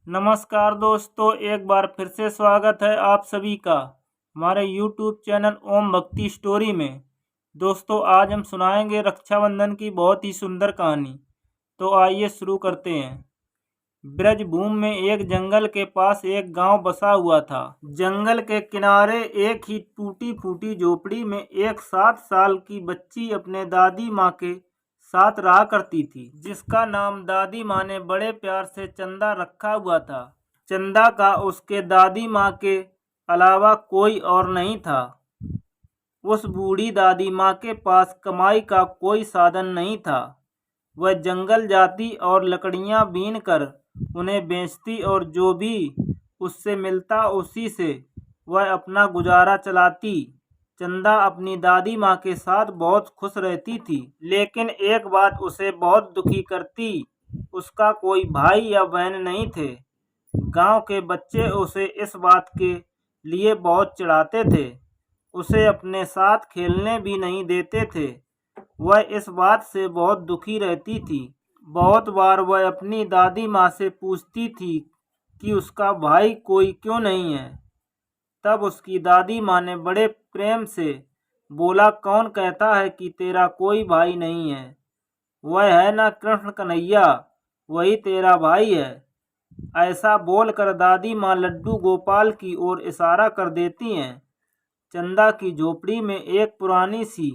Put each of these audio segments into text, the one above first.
नमस्कार दोस्तों, एक बार फिर से स्वागत है आप सभी का हमारे YouTube चैनल ओम भक्ति स्टोरी में। दोस्तों, आज हम सुनाएंगे रक्षाबंधन की बहुत ही सुंदर कहानी। तो आइए शुरू करते हैं। ब्रजभूमि में एक जंगल के पास एक गांव बसा हुआ था। जंगल के किनारे एक ही टूटी फूटी झोपड़ी में एक 7 साल की बच्ची अपने दादी माँ के साथ रहा करती थी, जिसका नाम दादी माँ ने बड़े प्यार से चंदा रखा हुआ था। चंदा का उसके दादी माँ के अलावा कोई और नहीं था। उस बूढ़ी दादी माँ के पास कमाई का कोई साधन नहीं था। वह जंगल जाती और लकड़ियाँ बीन कर उन्हें बेचती और जो भी उससे मिलता उसी से वह अपना गुजारा चलाती। चंदा अपनी दादी माँ के साथ बहुत खुश रहती थी, लेकिन एक बात उसे बहुत दुखी करती। उसका कोई भाई या बहन नहीं थे। गांव के बच्चे उसे इस बात के लिए बहुत चिढ़ाते थे। उसे अपने साथ खेलने भी नहीं देते थे। वह इस बात से बहुत दुखी रहती थी। बहुत बार वह अपनी दादी माँ से पूछती थी कि उसका भाई कोई क्यों नहीं है। तब उसकी दादी माँ ने बड़े प्रेम से बोला, कौन कहता है कि तेरा कोई भाई नहीं है? वह है ना कृष्ण कन्हैया, वही तेरा भाई है। ऐसा बोलकर दादी माँ लड्डू गोपाल की ओर इशारा कर देती हैं। चंदा की झोपड़ी में एक पुरानी सी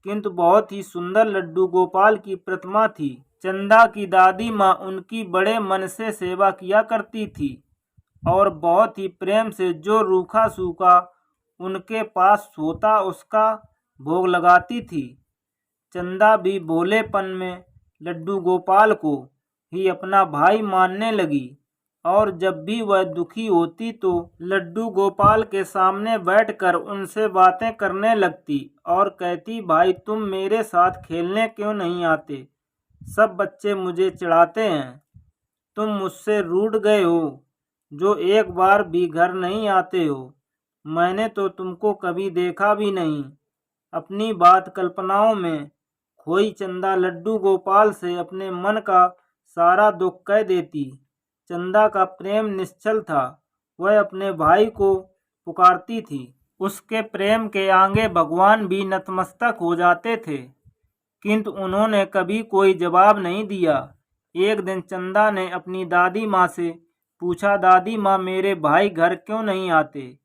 किंतु बहुत ही सुंदर लड्डू गोपाल की प्रतिमा थी। चंदा की दादी माँ उनकी बड़े मन से सेवा किया करती थी और बहुत ही प्रेम से जो रूखा सूखा उनके पास होता उसका भोग लगाती थी। चंदा भी भोलेपन में लड्डू गोपाल को ही अपना भाई मानने लगी और जब भी वह दुखी होती तो लड्डू गोपाल के सामने बैठकर उनसे बातें करने लगती और कहती, भाई तुम मेरे साथ खेलने क्यों नहीं आते? सब बच्चे मुझे चिढ़ाते हैं। तुम मुझसे रूठ गए हो जो एक बार भी घर नहीं आते हो। मैंने तो तुमको कभी देखा भी नहीं। अपनी बात कल्पनाओं में खोई चंदा लड्डू गोपाल से अपने मन का सारा दुख कह देती। चंदा का प्रेम निश्चल था। वह अपने भाई को पुकारती थी। उसके प्रेम के आगे भगवान भी नतमस्तक हो जाते थे, किंतु उन्होंने कभी कोई जवाब नहीं दिया। एक दिन चंदा ने अपनी दादी माँ से पूछा, दादी माँ मेरे भाई घर क्यों नहीं आते?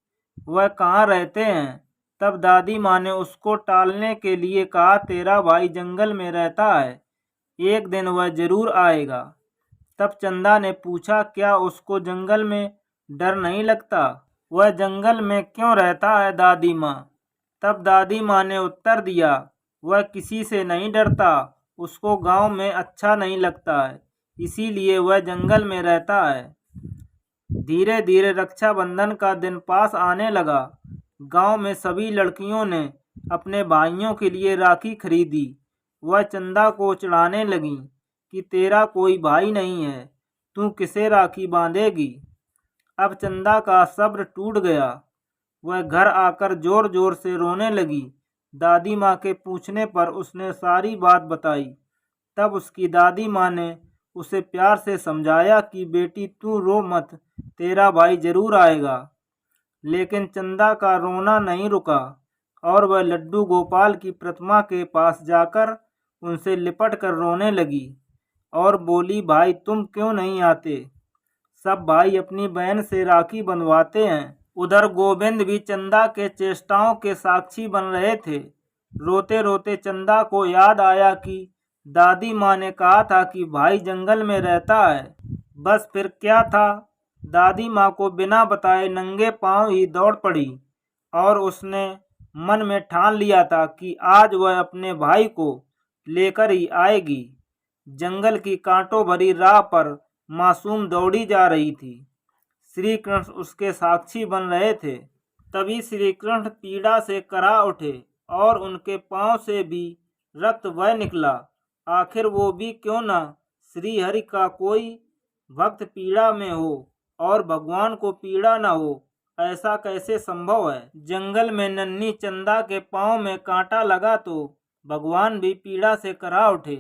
वह कहाँ रहते हैं? तब दादी माँ ने उसको टालने के लिए कहा, तेरा भाई जंगल में रहता है, एक दिन वह जरूर आएगा। तब चंदा ने पूछा, क्या उसको जंगल में डर नहीं लगता? वह जंगल में क्यों रहता है दादी माँ? तब दादी माँ ने उत्तर दिया, वह किसी से नहीं डरता, उसको गांव में अच्छा नहीं लगता है, इसीलिए वह जंगल में रहता है। धीरे धीरे रक्षाबंधन का दिन पास आने लगा। गांव में सभी लड़कियों ने अपने भाइयों के लिए राखी खरीदी। वह चंदा को चिढ़ाने लगी कि तेरा कोई भाई नहीं है, तू किसे राखी बांधेगी? अब चंदा का सब्र टूट गया। वह घर आकर जोर जोर से रोने लगी। दादी माँ के पूछने पर उसने सारी बात बताई। तब उसकी दादी माँ ने उसे प्यार से समझाया कि बेटी तू रो मत, तेरा भाई जरूर आएगा। लेकिन चंदा का रोना नहीं रुका और वह लड्डू गोपाल की प्रतिमा के पास जाकर उनसे लिपट कर रोने लगी और बोली, भाई तुम क्यों नहीं आते? सब भाई अपनी बहन से राखी बंधवाते हैं। उधर गोविंद भी चंदा के चेष्टाओं के साक्षी बन रहे थे। रोते रोते चंदा को याद आया कि दादी माँ ने कहा था कि भाई जंगल में रहता है। बस फिर क्या था, दादी माँ को बिना बताए नंगे पांव ही दौड़ पड़ी और उसने मन में ठान लिया था कि आज वह अपने भाई को लेकर ही आएगी। जंगल की कांटों भरी राह पर मासूम दौड़ी जा रही थी। श्री कृष्ण उसके साक्षी बन रहे थे। तभी श्री कृष्ण पीड़ा से करा उठे और उनके पांव से भी रक्त बह निकला। आखिर वो भी क्यों न श्री हरि का कोई भक्त पीड़ा में हो और भगवान को पीड़ा न हो, ऐसा कैसे संभव है? जंगल में नन्ही चंदा के पांव में कांटा लगा तो भगवान भी पीड़ा से करा उठे।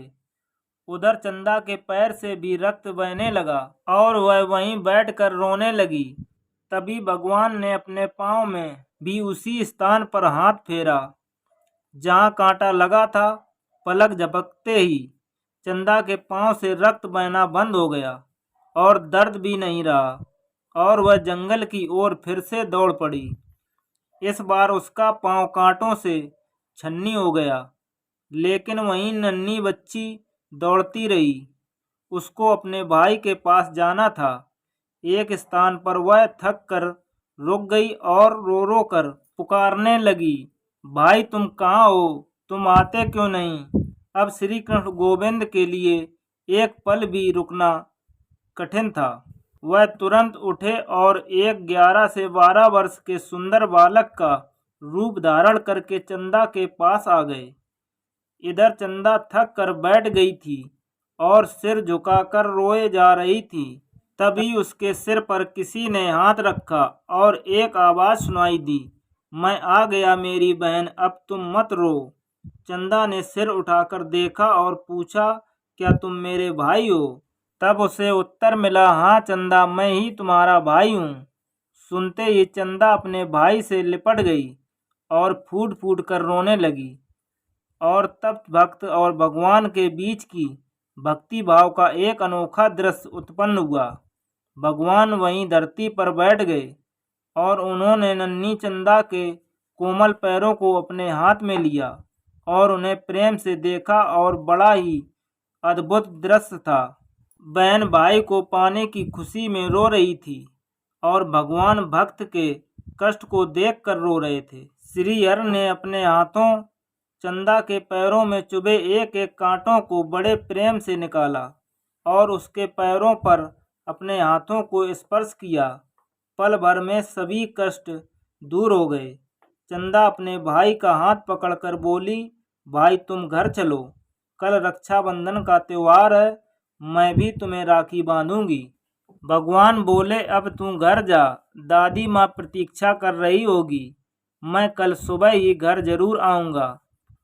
उधर चंदा के पैर से भी रक्त बहने लगा और वह वहीं बैठकर रोने लगी। तभी भगवान ने अपने पाँव में भी उसी स्थान पर हाथ फेरा जहाँ कांटा लगा था। पलक झपकते ही चंदा के पाँव से रक्त बहना बंद हो गया और दर्द भी नहीं रहा और वह जंगल की ओर फिर से दौड़ पड़ी। इस बार उसका पाँव कांटों से छन्नी हो गया, लेकिन वहीं नन्ही बच्ची दौड़ती रही। उसको अपने भाई के पास जाना था। एक स्थान पर वह थक कर रुक गई और रो रो कर पुकारने लगी, भाई तुम कहाँ हो? तुम आते क्यों नहीं? अब श्री कृष्ण गोविंद के लिए एक पल भी रुकना कठिन था। वह तुरंत उठे और एक 11 से 12 वर्ष के सुंदर बालक का रूप धारण करके चंदा के पास आ गए। इधर चंदा थक कर बैठ गई थी और सिर झुकाकर रोए जा रही थी। तभी उसके सिर पर किसी ने हाथ रखा और एक आवाज़ सुनाई दी, मैं आ गया मेरी बहन, अब तुम मत रो। चंदा ने सिर उठाकर देखा और पूछा, क्या तुम मेरे भाई हो? तब उसे उत्तर मिला, हाँ चंदा, मैं ही तुम्हारा भाई हूँ। सुनते ही चंदा अपने भाई से लिपट गई और फूट फूट कर रोने लगी। और तब भक्त और भगवान के बीच की भक्ति भाव का एक अनोखा दृश्य उत्पन्न हुआ। भगवान वहीं धरती पर बैठ गए और उन्होंने नन्ही चंदा के कोमल पैरों को अपने हाथ में लिया और उन्हें प्रेम से देखा और बड़ा ही अद्भुत दृश्य था। बहन भाई को पाने की खुशी में रो रही थी और भगवान भक्त के कष्ट को देखकर रो रहे थे। श्री हरि ने अपने हाथों चंदा के पैरों में चुभे एक एक कांटों को बड़े प्रेम से निकाला और उसके पैरों पर अपने हाथों को स्पर्श किया। पल भर में सभी कष्ट दूर हो गए। चंदा अपने भाई का हाथ पकड़कर बोली, भाई तुम घर चलो, कल रक्षाबंधन का त्योहार है, मैं भी तुम्हें राखी बांधूंगी। भगवान बोले, अब तू घर जा, दादी माँ प्रतीक्षा कर रही होगी, मैं कल सुबह ही घर जरूर आऊँगा।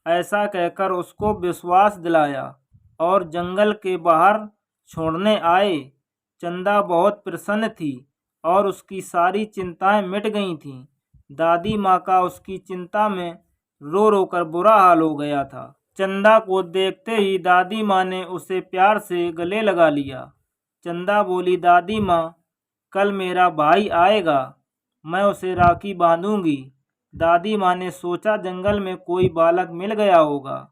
ऐसा कहकर उसको विश्वास दिलाया और जंगल के बाहर छोड़ने आए। चंदा बहुत प्रसन्न थी और उसकी सारी चिंताएं मिट गई थीं। दादी माँ का उसकी चिंता में रो रो कर बुरा हाल हो गया था। चंदा को देखते ही दादी माँ ने उसे प्यार से गले लगा लिया। चंदा बोली, दादी माँ, कल मेरा भाई आएगा, मैं उसे राखी बांधूंगी। दादी माँ ने सोचा जंगल में कोई बालक मिल गया होगा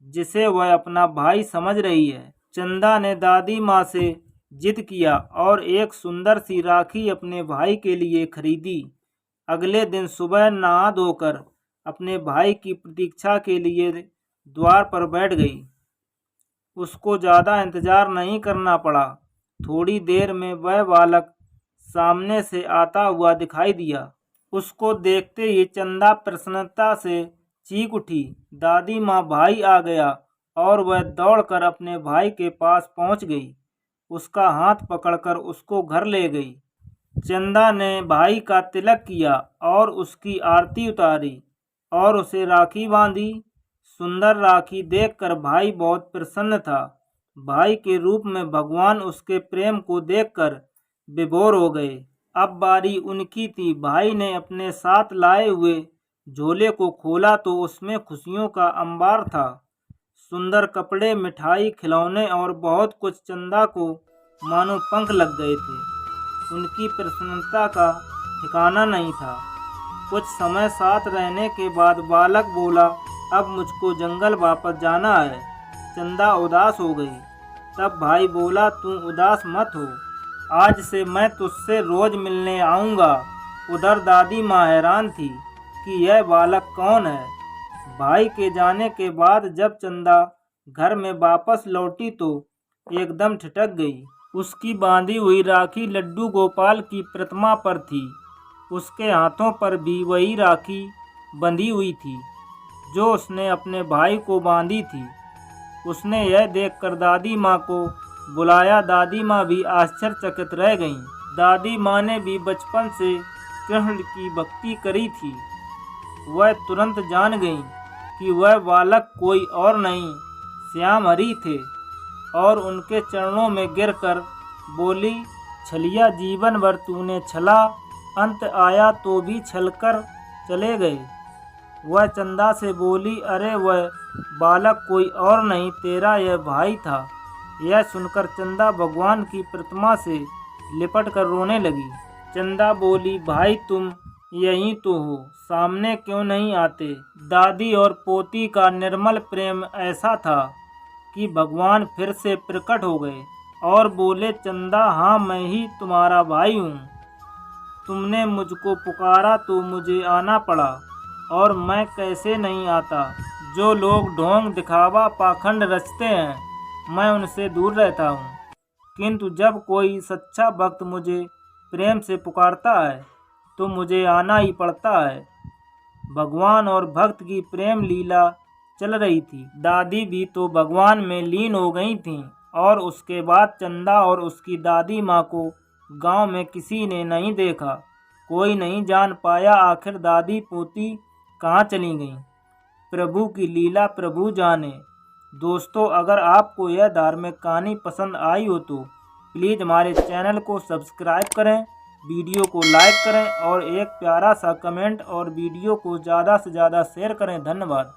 जिसे वह अपना भाई समझ रही है। चंदा ने दादी माँ से जिद किया और एक सुंदर सी राखी अपने भाई के लिए खरीदी। अगले दिन सुबह नहा धोकर अपने भाई की प्रतीक्षा के लिए द्वार पर बैठ गई। उसको ज़्यादा इंतजार नहीं करना पड़ा। थोड़ी देर में वह बालक सामने से आता हुआ दिखाई दिया। उसको देखते ही चंदा प्रसन्नता से चीख उठी, दादी माँ, भाई आ गया। और वह दौड़कर अपने भाई के पास पहुंच गई। उसका हाथ पकड़कर उसको घर ले गई। चंदा ने भाई का तिलक किया और उसकी आरती उतारी और उसे राखी बांधी। सुंदर राखी देखकर भाई बहुत प्रसन्न था। भाई के रूप में भगवान उसके प्रेम को देखकर विभोर हो गए। अब बारी उनकी थी। भाई ने अपने साथ लाए हुए झोले को खोला तो उसमें खुशियों का अंबार था। सुंदर कपड़े, मिठाई, खिलौने और बहुत कुछ। चंदा को मानो पंख लग गए थे। उनकी प्रसन्नता का ठिकाना नहीं था। कुछ समय साथ रहने के बाद बालक बोला, अब मुझको जंगल वापस जाना है। चंदा उदास हो गई। तब भाई बोला, तू उदास मत हो, आज से मैं तुझसे रोज मिलने आऊँगा। उधर दादी माँ हैरान थी कि यह बालक कौन है। भाई के जाने के बाद जब चंदा घर में वापस लौटी तो एकदम ठिठक गई। उसकी बांधी हुई राखी लड्डू गोपाल की प्रतिमा पर थी। उसके हाथों पर भी वही राखी बंधी हुई थी जो उसने अपने भाई को बांधी थी। उसने यह देखकर दादी माँ को बुलाया। दादी माँ भी आश्चर्यचकित रह गईं। दादी माँ ने भी बचपन से कृष्ण की भक्ति करी थी। वह तुरंत जान गईं कि वह बालक कोई और नहीं, श्याम हरि थे। और उनके चरणों में गिरकर बोली, छलिया जीवन भर तूने छला, अंत आया तो भी छलकर चले गए। वह चंदा से बोली, अरे वह बालक कोई और नहीं, तेरा यह भाई था। यह सुनकर चंदा भगवान की प्रतिमा से लिपट कर रोने लगी। चंदा बोली, भाई तुम यहीं तो हो, सामने क्यों नहीं आते। दादी और पोती का निर्मल प्रेम ऐसा था कि भगवान फिर से प्रकट हो गए और बोले, चंदा हाँ मैं ही तुम्हारा भाई हूँ। तुमने मुझको पुकारा तो मुझे आना पड़ा, और मैं कैसे नहीं आता। जो लोग ढोंग दिखावा पाखंड रचते हैं, मैं उनसे दूर रहता हूँ, किंतु जब कोई सच्चा भक्त मुझे प्रेम से पुकारता है तो मुझे आना ही पड़ता है। भगवान और भक्त की प्रेम लीला चल रही थी। दादी भी तो भगवान में लीन हो गई थीं, और उसके बाद चंदा और उसकी दादी माँ को गांव में किसी ने नहीं देखा। कोई नहीं जान पाया आखिर दादी पोती कहाँ चली गईं। प्रभु की लीला प्रभु जाने। दोस्तों, अगर आपको यह धार्मिक कहानी पसंद आई हो तो प्लीज़ हमारे चैनल को सब्सक्राइब करें, वीडियो को लाइक करें और एक प्यारा सा कमेंट और वीडियो को ज़्यादा से ज़्यादा शेयर करें। धन्यवाद।